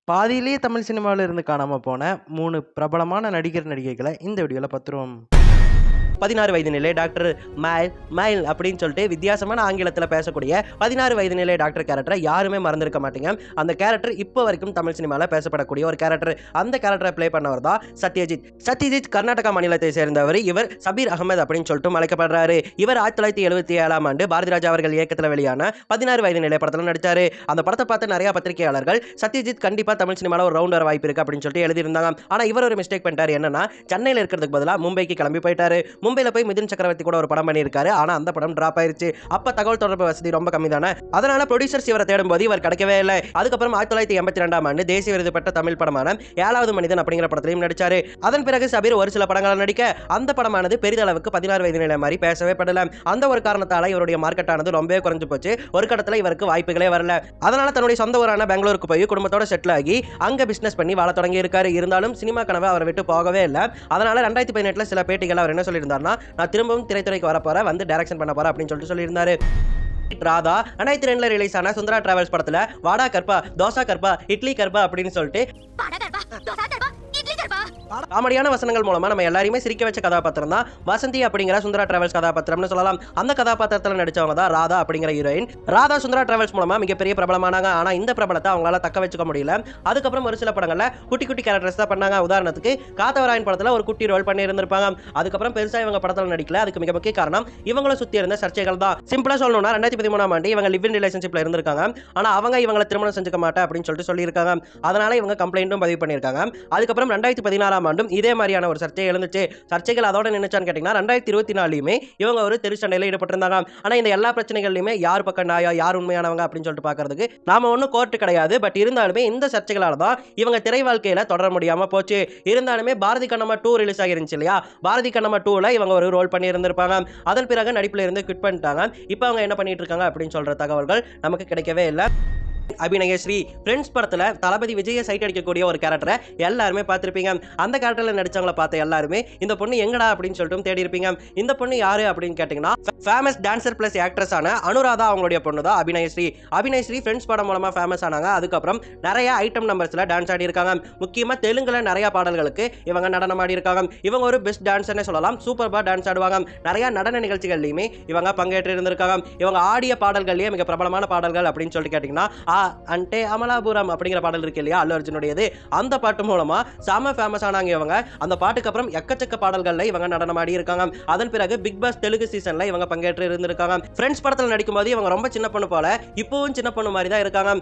பாதியிலேயே தமிழ் சினிமாவில இருந்து காணாம போன 3 பிரபலமான நடிகர், நடிகைகள இந்த வீடியோல பாத்துருவோம். 16 வயது நிலை டாக்டர் மைல் அப்படின்னு சொல்லிட்டு வித்தியாசமான ஆங்கிலத்தில் பேசக்கூடிய 16 வயது நிலை டாக்டர் கேரக்டரை யாருமே மறந்திருக்க மாட்டீங்க. அந்த கேரக்டர் இப்போ வரைக்கும் தமிழ் சினிமாவில் பேசப்படக்கூடிய ஒரு கேரக்டர். அந்த கேரக்டரை பிளே பண்ணவர் தான் சத்யஜித் கர்நாடகா மாநிலத்தை சேர்ந்தவர். இவர் சபீர் அகமது அப்படின்னு சொல்லிட்டு அழைக்கப்படுறாரு. இவர் 1977ஆம் ஆண்டு பாரதி ராஜா அவர்கள் இயக்கத்தில் வெளியான 16 வயது நிலை படத்தில் நடித்தாரு. அந்த படத்தை பார்த்து நிறைய பத்திரிகையாளர்கள் சத்யஜித் கண்டிப்பா தமிழ் சினிமாவில் ஒரு ரவுண்ட் வர வாய்ப்பு இருக்கு அப்படின்னு சொல்லிட்டு எழுதியிருந்தாங்க. ஆனா இவர் ஒரு மிஸ்டேக் பண்ணிட்டாரு. என்னன்னா, சென்னையில் இருக்கிறதுக்கு பதிலாக மும்பைக்கு கிளம்பி போயிட்டாரு. மும்பையில போய் மிதுன் சக்கரவர்த்தி கூட ஒரு படம் பண்ணியிருக்காரு. ஆனா அந்த படம் டிராப் ஆயிருச்சு. அப்ப தகவல் தொடர்பு வசதி ரொம்ப கம்மி தானே. அதனால ப்ரொடியூசர்ஸ் இவரை தேடும்போது இவர் கிடைக்கவே இல்லை. அதுக்கப்புறம் 1982ஆம் ஆண்டு தேசிய விருது பெற்ற தமிழ் படமான 7வது மனிதன் அப்படிங்கிற படத்திலையும் நடிச்சாரு. அதன் பிறகு சபீர் ஒரு சில படங்களை நடிக்க அந்த படமானது பெரிதளவுக்கு 16 வயது நிலை மாதிரி பேசவே படல. அந்த ஒரு காரணத்தால இவருடைய மார்க்கெட் ஆனது ரொம்பவே குறைஞ்சு போச்சு. ஒரு கட்டத்துல இவருக்கு வாய்ப்புகளே வரல. அதனால தன்னுடைய சொந்த ஊரான பெங்களூருக்கு போய் குடும்பத்தோட செட்டில் ஆகி அங்க பிசினஸ் பண்ணி வாழ தொடங்கி இருக்காரு. இருந்தாலும் சினிமா கனவை அவரை விட்டு போகவே இல்லை. அதனால 2018ல சில பேட்டிகள் அவர் என்ன சொல்லியிருந்தாருன்னா, நான் திரும்பவும் திரைத்துறைக்கு வரப்போறேன், வந்து டைரக்ஷன் பண்ண போறேன் அப்படின்னு சொல்லியிருந்தாரு. ராதா 2002ல ரிலீஸ் ஆன சுந்தரா டிராவல்ஸ் படத்துல வாடா கற்பா, தோசா கற்பா, இட்லி கற்பா அப்படின்னு சொல்லிட்டு காமெடியான வசனங்கள் மூலமா நம்ம எல்லாரையுமே சிரிக்க வச்ச கதாபாத்திரம் தான் வசந்தி அப்படிங்கிற சுந்தரா டிராவல்ஸ் கதாபாத்திரம்னு சொல்லலாம். அந்த கதாபாத்திரத்தில் நடிச்சவங்க தான் ராதா அப்படிங்கிற ஹீரோயின். ராதா சுந்தரா டிராவல்ஸ் மூலமா மிகப்பெரிய பிரபலமானாங்க. ஆனா இந்த பிரபலத்தை அவங்களால தக்க வச்சுக்க முடியல. அதுக்கப்புறம் ஒரு சில படங்கள்ல குட்டி குட்டி கேரக்டர்ஸ் தான் பண்ணாங்க. உதாரணத்துக்கு காத்தவராயன் படத்துல ஒரு குட்டி ரோல் பண்ணி இருந்திருப்பாங்க. அதுக்கப்புறம் பெருசா இவங்க படத்துல நடிக்கல. அதுக்கு மிக முக்கிய காரணம் இவங்களை சுத்தி இருந்த சர்ச்சைகள் தான். சிம்பிளா சொல்லணும்னா 2013ஆம் ஆண்டு இவங்க லிவ் இன் ரிலேஷன்ஷிப்ல இருந்திருக்காங்க. ஆனா அவங்க இவங்களை திருமணம் செஞ்சுக்க மாட்டேன் அப்படின்னு சொல்லிட்டு சொல்லியிருக்காங்க. அதனால இவங்க கம்ப்ளைண்ட்டும் பதிவு பண்ணியிருக்காங்க. அதுக்கப்புறம் 2014ஆம் ஆண்டும் இதே மாதிரியான ஒரு சர்ச்சை எழுந்துச்சு. சர்ச்சைகள் அதோட நினைச்சான்னு கேட்டீங்கன்னா 2024லயுமே இவங்க ஒரு தெருச்சண்டையில ஈடுபட்டிருந்தாங்க. ஆனா இந்த எல்லா பிரச்சனைகள்லயுமே யார் பக்கம் நாயா, யார் உண்மையானவங்க அப்படின்னு சொல்லிட்டு பாக்குறதுக்கு நாம ஒன்னும் கோர்ட்டு கிடையாது. பட் இருந்தாலுமே இந்த சர்ச்சைகளால தான் இவங்க திரை வாழ்க்கையில தொடர முடியாம போச்சு. இருந்தாலுமே பாரதி கண்ணம்மா 2 ரிலீஸ் ஆகிருந்துச்சு இல்லையா, பாரதி கண்ணம்மா 2ல இவங்க ஒரு ரோல் பண்ணி இருந்திருப்பாங்க. அதன் பிறகு நடிப்புல இருந்து குவிட் பண்ணிட்டாங்க. இப்போ அவங்க என்ன பண்ணிட்டு இருக்காங்க அப்படின்னு சொல்ற தகவல்கள் நமக்கு கிடைக்கவே இல்லை. அபிநய ஸ்ரீ ஃப்ரெண்ட்ஸ் படத்துல தளபதி விஜய சைட் அடிக்கக்கூடிய ஒரு கேரக்டரை எல்லாருமே பார்த்திருப்பீங்க. அந்த கேரக்டர்ல நடிச்சவங்களை பார்த்த எல்லாருமே இந்த பொண்ணு எங்கடா அப்படின்னு சொல்லிட்டு தேடி இருப்பீங்க. இந்த பொண்ணு யாரு அப்படின்னு கேட்டீங்கன்னா, ஃபேமஸ் டான்சர் பிளஸ் ஆக்ட்ரஸ் ஆன அனுராதா அவங்களுடைய பொண்ணு தான் அபிநய ஸ்ரீ ஃப்ரெண்ட்ஸ் படம் மூலமா ஃபேமஸ் ஆனாங்க. அதுக்கப்புறம் நிறைய ஐட்டம் நம்பர்ஸ்ல டான்ஸ் ஆடி இருக்காங்க. முக்கியமா தெலுங்குல நிறைய பாடல்களுக்கு இவங்க நடனம் ஆடி இருக்காங்க. இவங்க ஒரு பெஸ்ட் டான்சர்னே சொல்லலாம். சூப்பர்பா டான்ஸ் ஆடுவாங்க. நிறைய நடன நிகழ்ச்சிகள்லையுமே இவங்க பங்கேற்று இருந்திருக்காங்க. இவங்க ஆடிய பாடல்கள்லயே மிக பிரபலமான பாடல்கள் அப்படின்னு சொல்லிட்டு கேட்டீங்கன்னா, அண்டே அமலாபுரம் அப்படிங்கிற பாடல் இருக்கு இல்லையா, அல்லு அர்ஜுனுடையது. அந்த பாட்டு மூலமா செம ஃபேமஸ் ஆனாங்க இவங்க. அந்த பாட்டுக்கு அப்புறம் எக்கச்சக்க பாடல்கள்ல இவங்க நடனம் ஆடி இருக்காங்க. அதன் பிறகு பிக் பாஸ் தெலுங்கு சீசன்ல இவங்க பங்கேற்று இருந்திருக்காங்க. ஃப்ரெண்ட்ஸ் படத்துல நடிக்கும் போது இவங்க ரொம்ப சின்ன பொண்ணு போல, இப்பவும் சின்ன பொண்ணு மாதிரி தான் இருக்காங்க.